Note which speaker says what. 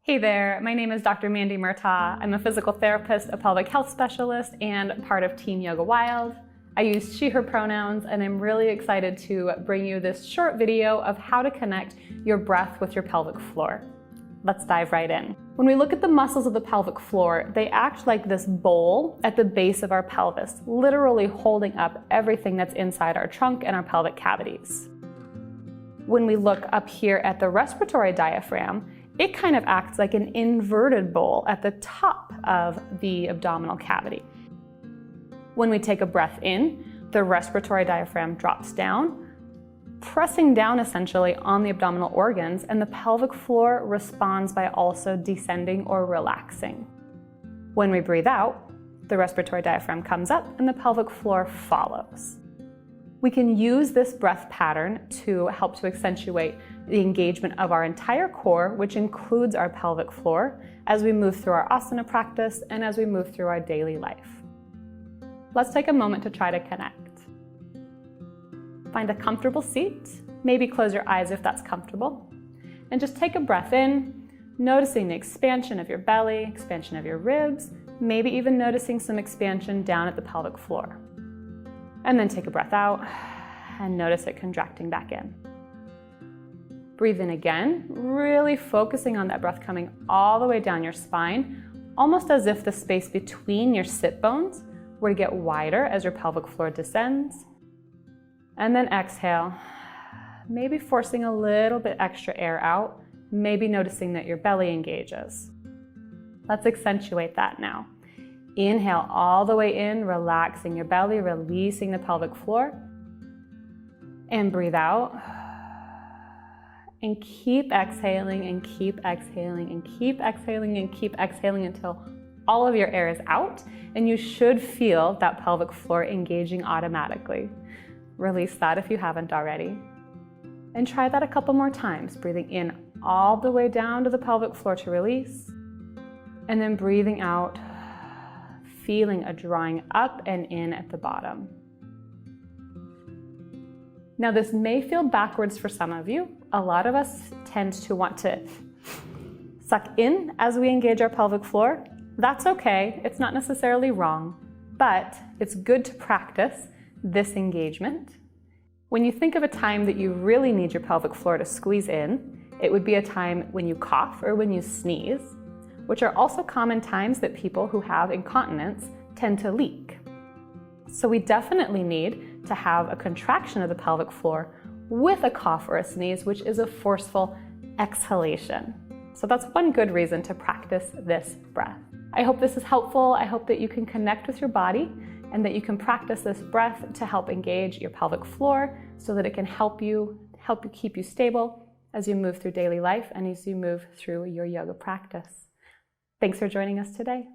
Speaker 1: Hey there, my name is Dr. Mandi Murtaugh. I'm a physical therapist, a pelvic health specialist, and part of Team Yoga Wild. I use she, her pronouns, and I'm really excited to bring you this short video of how to connect your breath with your pelvic floor. Let's dive right in. When we look at the muscles of the pelvic floor, they act like this bowl at the base of our pelvis, literally holding up everything that's inside our trunk and our pelvic cavities. When we look up here at the respiratory diaphragm, it kind of acts like an inverted bowl at the top of the abdominal cavity. When we take a breath in, the respiratory diaphragm drops down, pressing down essentially on the abdominal organs, and the pelvic floor responds by also descending or relaxing. When we breathe out, the respiratory diaphragm comes up and the pelvic floor follows. We can use this breath pattern to help to accentuate the engagement of our entire core, which includes our pelvic floor, as we move through our asana practice and as we move through our daily life. Let's take a moment to try to connect. Find a comfortable seat, maybe close your eyes if that's comfortable, and just take a breath in, noticing the expansion of your belly, expansion of your ribs, maybe even noticing some expansion down at the pelvic floor. And then take a breath out and notice it contracting back in. Breathe in again, really focusing on that breath coming all the way down your spine, almost as if the space between your sit bones were to get wider as your pelvic floor descends. And then exhale, maybe forcing a little bit extra air out, maybe noticing that your belly engages. Let's accentuate that now. Inhale all the way in, relaxing your belly, releasing the pelvic floor. And breathe out. And keep exhaling and keep exhaling and keep exhaling and keep exhaling until all of your air is out, and you should feel that pelvic floor engaging automatically. Release that if you haven't already. And try that a couple more times, breathing in all the way down to the pelvic floor to release, and then breathing out, feeling a drawing up and in at the bottom. Now this may feel backwards for some of you. A lot of us tend to want to suck in as we engage our pelvic floor. That's okay, it's not necessarily wrong, but it's good to practice this engagement. When you think of a time that you really need your pelvic floor to squeeze in, it would be a time when you cough or when you sneeze, which are also common times that people who have incontinence tend to leak. So we definitely need to have a contraction of the pelvic floor with a cough or a sneeze, which is a forceful exhalation. So that's one good reason to practice this breath. I hope this is helpful. I hope that you can connect with your body and that you can practice this breath to help engage your pelvic floor so that it can help you keep you stable as you move through daily life and as you move through your yoga practice. Thanks for joining us today.